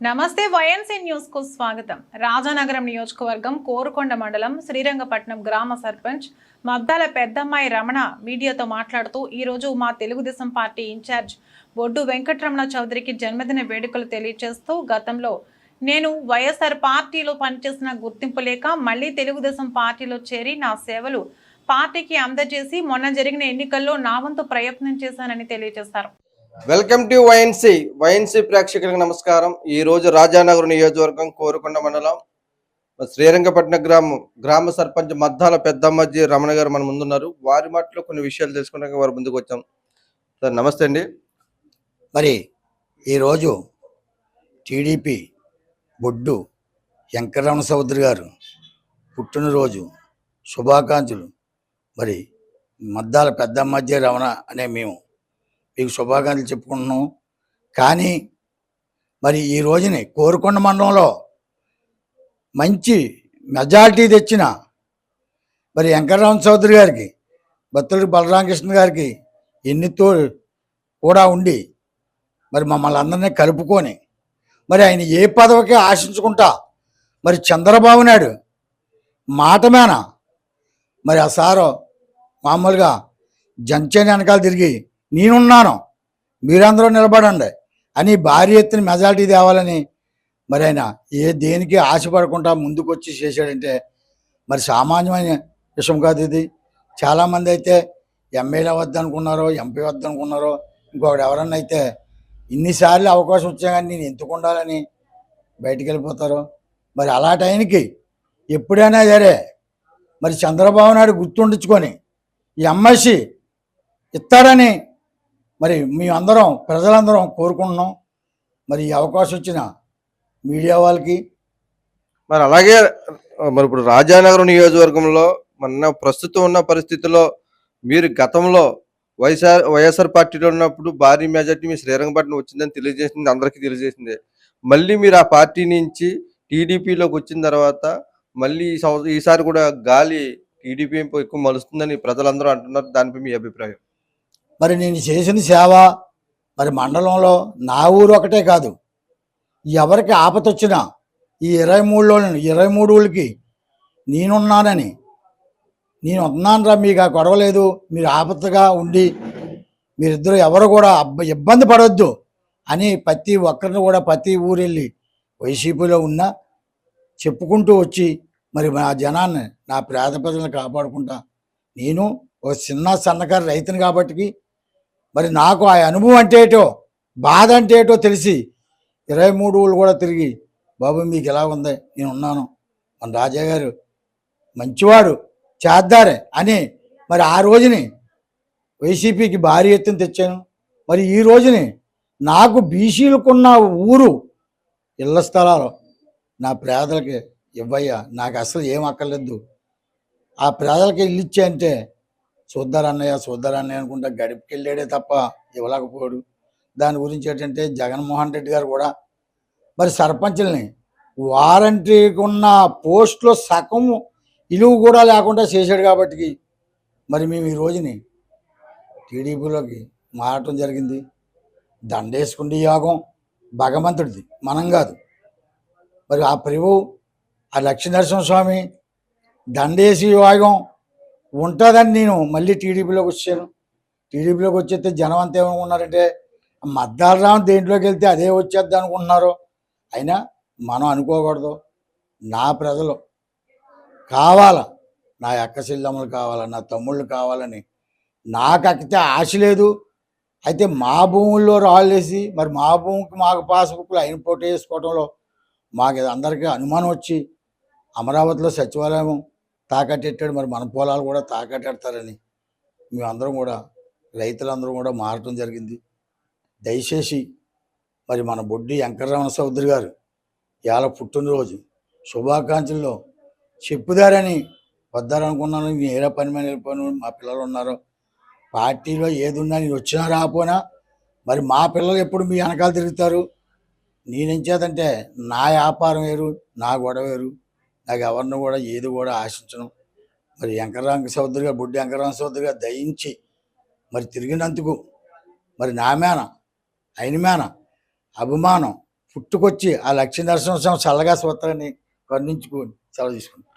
నమస్తే YNC news కు స్వాగతం. రాజానగరం నియోజకవర్గం కోరుకొండ మండలం శ్రీరంగపట్నం గ్రామ సర్పంచ్ మద్దాల పెద్దమ్మాయి రమణ మీడియాతో మాట్లాడుతూ ఈ రోజు మా తెలుగుదేశం పార్టీ ఇన్ఛార్జ్ బొడ్డు వెంకటరమణ చౌదరికి జన్మదిన వేడుకలు తెలియజేస్తూ గతంలో నేను వైఎస్ఆర్ పార్టీలో పనిచేసిన గుర్తింపు లేక మళ్లీ తెలుగుదేశం పార్టీలో చేరి నా సేవలు పార్టీకి అందజేసి మొన్న జరిగిన ఎన్నికల్లో నా వంతు ప్రయత్నం చేశానని తెలియజేశారు. వెల్కమ్ టు వైఎన్సీ ప్రేక్షకులకు నమస్కారం. ఈ రోజు రాజానగరం నియోజకవర్గం కోరుకొండ మండలం శ్రీరంగపట్నం గ్రామ సర్పంచ్ మద్దాల పెద్దమ్మాయి రమణ గారు మన ముందున్నారు. వారి మాటలో కొన్ని విషయాలు తెలుసుకోవడానికి వారి ముందుకు వచ్చాం. సార్ నమస్తే అండి. మరి ఈరోజు టీడీపీ బొడ్డు వెంకటరమణ చౌదరి గారు పుట్టినరోజు శుభాకాంక్షలు. మరి మద్దాల పెద్దమ్మాయి రమణ అనే మేము మీకు శుభాకాంక్షలు చెప్పుకుంటున్నాం. కానీ మరి ఈ రోజుని కోరుకొండ మండలంలో మంచి మెజారిటీ తెచ్చిన మరి వెంకటరామ చౌదరి గారికి, బత్తులూరి బలరామకృష్ణ గారికి ఎన్నితో కూడా ఉండి మరి మమ్మల్ని అందరినీ కలుపుకొని మరి ఆయన ఏ పదవికి ఆశించుకుంటా మరి చంద్రబాబు నాయుడు మాట మేన మరి ఆ సారు మామూలుగా జంచని వెనకాల తిరిగి నేనున్నాను మీరందరూ నిలబడండి అని భారీ ఎత్తున మెజారిటీ తేవాలని మరి ఆయన దేనికి ఆశపడకుండా ముందుకు వచ్చి చేశాడంటే మరి సామాన్యమైన విషయం కాదు ఇది. చాలామంది అయితే ఎమ్మెల్యే వద్దనుకున్నారో, ఎంపీ వద్దనుకున్నారో, ఇంకొకటి ఎవరన్నా అయితే ఇన్నిసార్లు అవకాశం వచ్చా కానీ నేను ఎందుకు ఉండాలని బయటికి వెళ్ళిపోతారు. మరి అలాంటి ఆయనకి ఎప్పుడైనా సరే మరి చంద్రబాబు నాయుడు గుర్తుండించుకొని ఈ ఎంఎస్సి ఇస్తారని మరి మేమందరం ప్రజలందరం కోరుకుంటున్నాం. మరి ఈ అవకాశం వచ్చిన మీడియా వాళ్ళకి మరి అలాగే మరి ఇప్పుడు రాజానగరం నియోజకవర్గంలో మన ప్రస్తుతం ఉన్న పరిస్థితుల్లో మీరు గతంలో వైఎస్ఆర్ పార్టీలో ఉన్నప్పుడు భారీ మెజార్టీ మీ శ్రీరంగపట్నం వచ్చిందని తెలియజేసింది, అందరికీ తెలియజేసింది. మళ్ళీ మీరు ఆ పార్టీ నుంచి టీడీపీలోకి వచ్చిన తర్వాత మళ్ళీ ఈసారి కూడా గాలి టీడీపీ ఎక్కువ మలుస్తుందని ప్రజలందరూ అంటున్నారు. దానిపై మీ అభిప్రాయం? మరి నేను చేసిన సేవ మరి మండలంలో నా ఊరు ఒకటే కాదు, ఎవరికి ఆపతొచ్చినా ఈ 23 ఊళ్ళకి నేనున్నానని, నేను వస్తున్నానరా మీకు ఆ గొడవలేదు, మీరు ఆపత్తగా ఉండి మీరిద్దరు ఎవరు కూడా ఇబ్బంది పడవద్దు అని ప్రతి ఒక్కరిని కూడా ప్రతి ఊరు వెళ్ళి వైసీపీలో ఉన్నా చెప్పుకుంటూ వచ్చి మరి నా జనాన్ని, నా పేద ప్రజలను కాపాడుకుంటా. నేను ఒక సన్నకారు రైతుని కాబట్టి మరి నాకు ఆ అనుభవం అంటే ఏటో, బాధ అంటే ఏటో తెలిసి 23 ఊళ్ళు కూడా తిరిగి బాబు మీకు ఎలా ఉంది, నేను ఉన్నాను, మన రాజా గారు మంచివాడు చేద్దారే అని మరి ఆ రోజుని వైసీపీకి భారీ ఎత్తున తెచ్చాను. మరి ఈ రోజుని నాకు బీసీలకున్న ఊరు ఇళ్ల స్థలాలు నా పేదలకి ఇవ్వయ్యా, నాకు అసలు ఏం అక్కర్లేదు, ఆ పేదలకి ఇల్లు ఇచ్చే అంటే చూద్దారన్నయ్య అనుకుంటా గడిపుకెళ్ళాడే తప్ప ఇవ్వలేకపోయాడు. దాని గురించి ఏంటంటే జగన్మోహన్ రెడ్డి గారు కూడా మరి సర్పంచుల్ని వారంటీకి ఉన్న పోస్టులో సగం ఇలువ కూడా లేకుండా చేశాడు. కాబట్టి మరి మేము ఈ రోజుని టీడీపీలోకి మారటం జరిగింది. దండేసుకుంటే యోగం భగవంతుడిది, మనం కాదు. మరి ఆ ప్రభు ఆ లక్ష్మీనరసింహస్వామి దండేసి యోగం ఉంటుందని నేను మళ్ళీ టీడీపీలోకి వచ్చాను. టీడీపీలోకి వచ్చేస్తే జనం అంతా ఏమనుకున్నారంటే మద్దాల రామ్ దేంట్లోకి వెళ్తే అదే వచ్చేద్ది అనుకుంటున్నారు. అయినా మనం అనుకోకూడదు. నా ప్రజలు కావాలా, నా అక్క చెల్లెమ్మలు కావాలా, నా తమ్ముళ్ళు కావాలని నాకు అక్కితే ఆశ లేదు. అయితే మా భూముల్లో రాళ్ళేసి మరి మా భూమికి మాకు పాస్బుక్లు అయిన పోటీ వేసుకోవడంలో మాకు అందరికీ అనుమానం వచ్చి అమరావతిలో సచివాలయం తాకట్టెట్టాడు. మరి మన పొలాలు కూడా తాకట్టెడతారని మేమందరం కూడా రైతులందరూ కూడా మారటం జరిగింది. దయచేసి మరి మన బొడ్డి వెంకటరమణ చౌదరి గారు ఇవాళ పుట్టినరోజు శుభాకాంక్షల్లో చెప్పుదారని వద్దారనుకున్నాను. నేను ఏదో పని మీద వెళ్ళిపోయాను, మా పిల్లలు ఉన్నారు, పార్టీలో ఏది ఉన్నా నేను వచ్చినా రాకపోయినా మరి మా పిల్లలు ఎప్పుడు మీ వెనకాల తిరుగుతారు. నేనేం చేతంటే నా వ్యాపారం వేరు, నా గొడవ వేరు, నాకు ఎవరిని కూడా ఏది కూడా ఆశించను. మరి వెంకటరామ చౌదరి గారు, బొడ్డి వెంకటరామ చౌదరి గారు దయించి మరి తిరిగినందుకు మరి నా మేన ఆయన మేన అభిమానం పుట్టుకొచ్చి ఆ లక్ష్మీ నరసింహస్వామి చల్లగా సూత్రాన్ని కరుణించుకొని సెలవు తీసుకుంటాం.